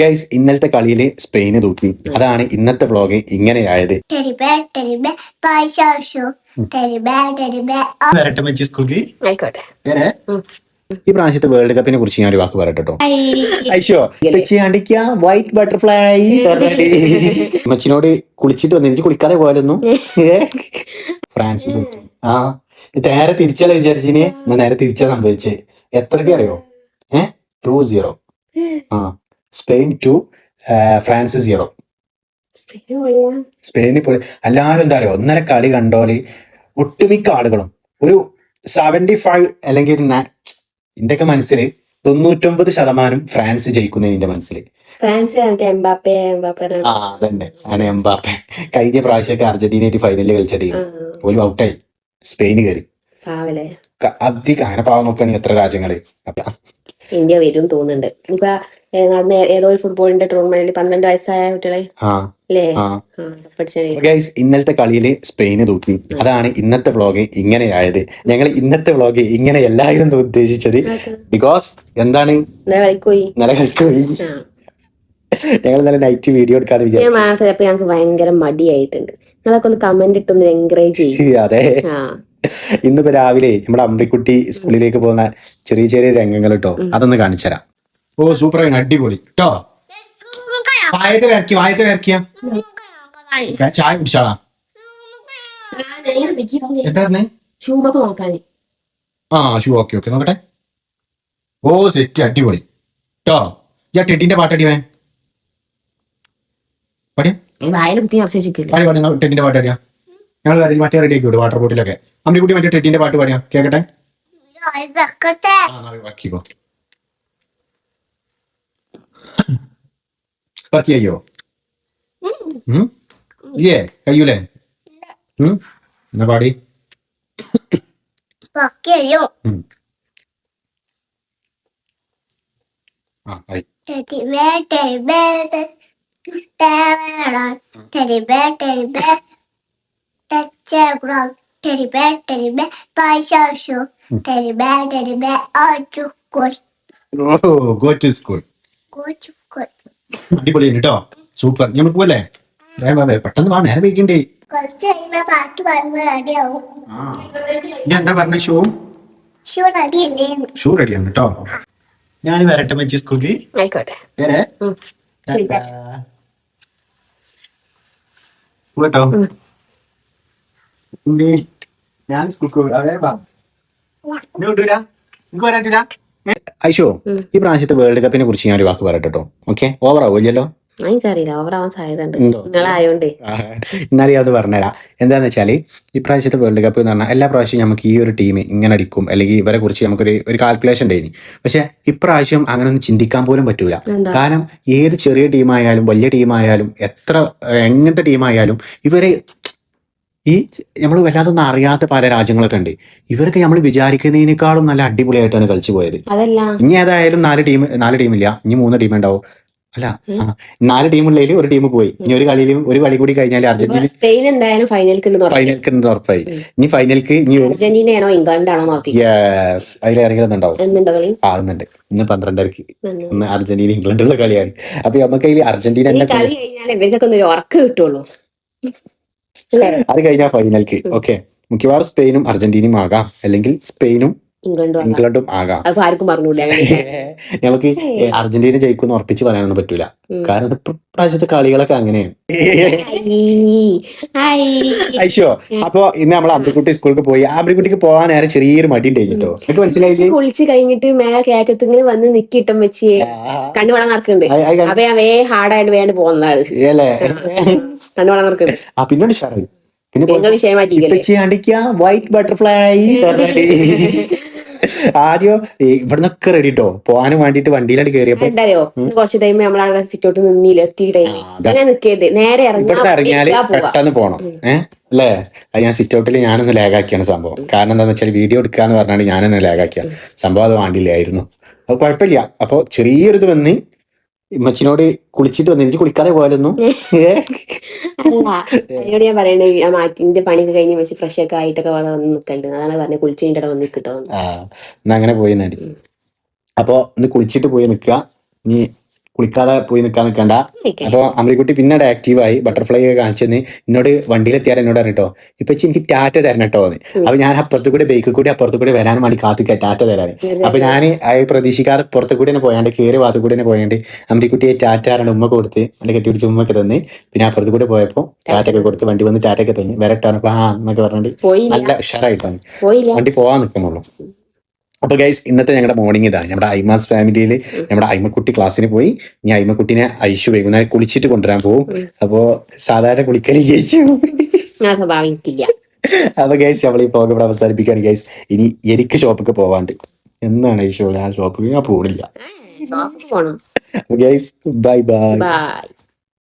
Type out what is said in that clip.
Guys ഇന്നലത്തെ കളിയിൽ Spain തൂക്കി. അതാണ് ഇന്നത്തെ വ്ളോഗ് ഇങ്ങനെയായത്. ഈ പ്രാവശ്യത്തെ വേൾഡ് കപ്പിനെ കുറിച്ച് ഞാൻ ഒരു വാക്ക് പറയട്ടോ. വൈറ്റ് ബട്ടർഫ്ലൈ മച്ചിനോട് കുളിച്ചിട്ട് വന്നു. എനിക്ക് കുളിക്കാതെ പോയാലൊന്നും ഫ്രാൻസിൽ ആ നേരെ തിരിച്ചല്ല വിചാരിച്ചിന്. നേരെ തിരിച്ചാ സംഭവിച്ചേ. എത്രയ്ക്ക് അറിയോ? 2-0. Spain 2 France 0. സ്പെയിനിൽ പോയി എല്ലാവരും എന്താ അറിയോ, ഒന്നര കളി കണ്ടോല് ഒട്ടുമിക്ക ആളുകളും ഒരു 75 അല്ലെങ്കിൽ ഇന്റെയൊക്കെ മനസ്സിൽ 99% ഫ്രാൻസ് ജയിക്കുന്നതിന്റെ മനസ്സിൽ. അതന്നെ അങ്ങനെ എംബാപ്പെ കഴിഞ്ഞ പ്രാവശ്യമൊക്കെ അർജന്റീനയായിട്ട് ഫൈനലിൽ കളിച്ച ടീം ഒരു ഔട്ടായി. സ്പെയിന് കയറി. അധികം അങ്ങനെ പാവം നോക്കുകയാണെങ്കിൽ എത്ര രാജ്യങ്ങള് ഇന്ത്യ വരും തോന്നുന്നുണ്ട്. ഇപ്പൊ നടന്ന ഏതോ ഒരു ഫുട്ബോളിന്റെ ടൂർണമെന്റിൽ 12 വയസ്സായ കുട്ടികളെ ഇന്നലത്തെ കളിയില് സ്പെയിന് തൂക്കി. അതാണ് ഇന്നത്തെ വ്ളോഗ് ഇങ്ങനെയായത്. ഞങ്ങൾ ഇന്നത്തെ വ്ളോഗ് ഇങ്ങനെ എല്ലാവരും ഉദ്ദേശിച്ചത് ബിക്കോസ് എന്താണ് നല്ല കളിക്കോയി. ഞങ്ങൾ നല്ല നൈറ്റ് വീഡിയോ എടുക്കാതെ വിചാരിച്ചു. ഞങ്ങൾക്ക് ഭയങ്കര മടിയായിട്ടുണ്ട്. നിങ്ങളൊക്കെ ഒന്ന് കമന്റ് ഇട്ടൊന്ന് എൻകറേജ് ചെയ്യും. അതെ, ഇന്നിപ്പോ രാവിലെ നമ്മുടെ അമ്പിക്കുട്ടി സ്കൂളിലേക്ക് പോകുന്ന ചെറിയ ചെറിയ രംഗങ്ങൾ കേട്ടോ, അതൊന്ന് കാണിച്ചുതരാം. ഓ സൂപ്പർ, അടിപൊളി കേട്ടോ. വായത്തെ വരക്കിയ ചായ കുടിച്ചാളാ. ഷൂ ഓക്കെ നോക്കട്ടെ. ഓ സെറ്റ്, അടിപൊളി കേട്ടോ. ഞാൻ ടെഡിന്റെ പാട്ടടിവേ ടെഡിന്റെ പാട്ടടിയാ. ഞങ്ങൾ മറ്റേ റെഡി ആക്കി വിടും വാട്ടർ ബോട്ടിലൊക്കെ. അമ്മിക്കുട്ടി മറ്റേ ടെഡിന്റെ പാട്ട് പാടിയാ കേക്കട്ടെ. പറക്കിയോ ഇല്ലേ? കഴിയൂലേ? എന്നാ പാടി. അടിപൊളി കേട്ടോ, സൂപ്പർ. നമ്മൾ പോവല്ലേ? പെട്ടെന്ന് വാ, നേരെ വയ്ക്കണ്ടേ. എന്താ പറഞ്ഞ? ഷൂ റെഡിയാണ് കേട്ടോ. ഞാൻ വരട്ടെ മച്ചി സ്കൂളിൽ. ആയിക്കോട്ടെ കേട്ടോ. ഞാൻ സ്കൂളിൽ ഐശോ, ഈ പ്രാവശ്യത്തെ വേൾഡ് കപ്പിനെ കുറിച്ച് ഞാൻ ഒരു വാക്ക് പറയട്ടോ. ഓക്കെ, ഓവർ ആവില്ലല്ലോ? എനിക്കറിയില്ല, ഓവറാവാൻ സാധ്യത ഉണ്ട് നിങ്ങളായോണ്ടേ. എന്നാലും അത് പറഞ്ഞുതരാം. എന്താന്ന് വെച്ചാല് ഈ പ്രാവശ്യത്തെ വേൾഡ് കപ്പ് എന്ന് പറഞ്ഞാൽ എല്ലാ പ്രാവശ്യവും നമുക്ക് ഈ ഒരു ടീം ഇങ്ങനെ അടിക്കും അല്ലെങ്കിൽ ഇവരെ കുറിച്ച് നമുക്കൊരു കാൽക്കുലേഷൻ ഉണ്ടായിനി. പക്ഷെ ഇപ്രാവശ്യം അങ്ങനെ ഒന്നും ചിന്തിക്കാൻ പോലും പറ്റൂല. കാരണം ഏത് ചെറിയ ടീമായാലും വലിയ ടീമായാലും എങ്ങനത്തെ ടീമായാലും ഇവരെ ഈ നമ്മൾ വല്ലാതൊന്നും അറിയാത്ത പല രാജ്യങ്ങളൊക്കെ ഉണ്ട്. ഇവരൊക്കെ നമ്മൾ വിചാരിക്കുന്നതിനേക്കാളും നല്ല അടിപൊളിയായിട്ടാണ് കളിച്ചു പോയത്. ഇനി ഏതായാലും 4 ടീമില്ല, ഇനി 3 ടീം ഉണ്ടാവും. അല്ല 4 ടീമുള്ളതിൽ ഒരു ടീം പോയി. ഇനി ഒരു കളി കൂടി കഴിഞ്ഞാൽ അർജന്റീന സ്പെയിൻ എന്തായാലും ഫൈനൽക്ക് ഉറപ്പായി. ഇനി ഫൈനൽക്ക് അർജന്റീനയാണോ ഇംഗ്ലണ്ടാണോ അതിലിറങ്ങുന്നുണ്ടാവും. ഇന്ന് 12:30 ഇന്ന് അർജന്റീന ഇംഗ്ലണ്ടുള്ള കളിയാണ്. അപ്പൊ നമുക്ക് അതിൽ അർജന്റീന ഉറക്കം കിട്ടുള്ളൂ. അത് കഴിഞ്ഞാൽ ഫൈനൽക്ക് ഓക്കെ മിക്കവാറും സ്പെയിനും അർജന്റീനയും ആകാം, അല്ലെങ്കിൽ സ്പെയിനും ഇംഗ്ലണ്ടും ആകാം. നമുക്ക് അർജന്റീന ജയിക്കുമെന്ന് ഉറപ്പിച്ച് പറയാനൊന്നും പറ്റൂല. കാരണം പ്രാവശ്യത്തെ കളികളൊക്കെ അങ്ങനെയാണ്. ഐശോ, അപ്പൊ ഇന്ന് നമ്മളെ അമ്പിക്കുട്ടി സ്കൂളിൽ പോയി. അമ്പിക്കുട്ടിക്ക് പോകാൻ നേരെ ചെറിയൊരു മടി ഉണ്ടായിട്ടോ. എനിക്ക് മനസ്സിലായി. കുളിച്ച് കഴിഞ്ഞിട്ട് മേലെ കയറ്റത്തിങ്ങനെ വന്ന് നിക്കിട്ടും വെച്ച് കണ്ണുവളം നടക്കുന്നുണ്ട്. അപ്പൊ ഞാൻ ഹാർഡായിട്ട് വേണ്ടി പോകുന്നതാണ്. കണ്ണുവളം നടക്കുന്നുണ്ട്. പിന്നോട് ഷാറായി. വൈറ്റ് ബട്ടർഫ്ലൈ ആദ്യം ഇവിടുന്നൊക്കെ റെഡി ട്ടോ പോകാനും വേണ്ടിട്ട് വണ്ടിയിലാണ് കയറിയപ്പോ കുറച്ച് ടൈം നമ്മളവിടെ സിറ്റോട്ട് നിന്നില്ല. നേരെ ഇറങ്ങിയാല് പെട്ടെന്ന് പോണം. അല്ലേ? അത് ഞാൻ സിറ്റൗട്ടിൽ ഞാനൊന്ന് ലാഗാക്കിയാണ് സംഭവം. കാരണം എന്താന്ന് വെച്ചാൽ വീഡിയോ എടുക്കാന്ന് പറഞ്ഞാൽ ഞാനെന്നെ ലാഗാക്കിയ സംഭവം. അത് വേണ്ടില്ലായിരുന്നു. അത് കുഴപ്പമില്ല. അപ്പൊ ചെറിയൊരിത് വന്ന് മച്ചിനോട് കുളിച്ചിട്ട് വന്നു. എനിക്ക് കുളിക്കാതെ പോയാലൊന്നും അല്ല ഞാൻ പറയണേ, മാറ്റിന്റെ പണിയൊക്കെ കഴിഞ്ഞ് വെച്ച് ഫ്രഷ് ഒക്കെ ആയിട്ടൊക്കെ അവിടെ വന്ന് നിൽക്കണ്ട്. അതാണ് പറഞ്ഞത് കുളിച്ച് കഴിഞ്ഞിട്ട് വന്ന് നിൽക്കട്ടോ. എന്നാ അങ്ങനെ പോയി നടി. അപ്പൊ ഇന്ന് കുളിച്ചിട്ട് പോയി നിൽക്കുക. ഇനി കുളിക്കാതെ പോയി നിൽക്കണ്ട. ആയിക്കോട്ടെ. അപ്പൊ അമൃക്കുട്ടി പിന്നീട് ആക്റ്റീവായി ബട്ടർഫ്ലൈ ഒക്കെ കാണിച്ചെന്ന് എന്നോട് വണ്ടിയിലെത്തിയാൽ എന്നോട് പറഞ്ഞിട്ടോ ഇപ്പൊ എനിക്ക് ടാറ്റ തരണം കേട്ടോ എന്ന്. അപ്പൊ ഞാൻ അപ്പുറത്ത് കൂടി ബൈക്കിൽ കൂടി അപ്പുറത്ത് കൂടി വരാൻ വേണ്ടി കാത്തിക്ക ടാറ്റ തരാൻ. അപ്പൊ ഞാൻ പ്രതീക്ഷിക്കാതെ പുറത്തു കൂടി തന്നെ പോയാണ്ട് കയറി ഭാഗത്തു കൂടി തന്നെ പോയാണ്ട് അമൃക്കുട്ടിയെ ടാറ്റ ആരാണ്ട് ഉമ്മ കൊടുത്ത് അല്ലെങ്കിൽ കെട്ടി പിടിച്ച് ഉമ്മൊക്കെ തന്ന്. പിന്നെ അപ്പുറത്ത് കൂടി പോയപ്പോ ടാറ്റൊക്കെ കൊടുത്ത് വണ്ടി വന്ന് ടാറ്റൊക്കെ തന്നു വരട്ടാണ്. അപ്പൊ എന്നൊക്കെ പറഞ്ഞിട്ട് നല്ല ഉഷാറായിട്ടാണ് വണ്ടി പോവാൻ നിൽക്കുന്നുള്ളൂ. അപ്പൊ ഗൈസ് ഇന്നത്തെ ഞങ്ങളുടെ മോർണിംഗ് ഇതാണ്. നമ്മുടെ ഐമാസ് ഫാമിലിയിൽ നമ്മുടെ അയ്മക്കുട്ടി ക്ലാസ്സിന് പോയി. ഇനി അയ്മക്കുട്ടിനെ ഐശു വൈകുന്നേരം കുളിച്ചിട്ട് കൊണ്ടുവരാൻ പോകും. അപ്പോ സാധാരണ കുളിക്കലി ജയിച്ചു. അപ്പൊ ഗൈസ് നമ്മൾ ഈ പ്രോഗ്രാം ഇവിടെ അവസാനിപ്പിക്കുകയാണ് ഗൈസ്. ഇനി എനിക്ക് ഷോപ്പിക്ക് പോവാണ്ട് എന്നാണ് ഐശു ആ ഷോപ്പിൽ ഞാൻ പോണില്ല. Guys bye bye.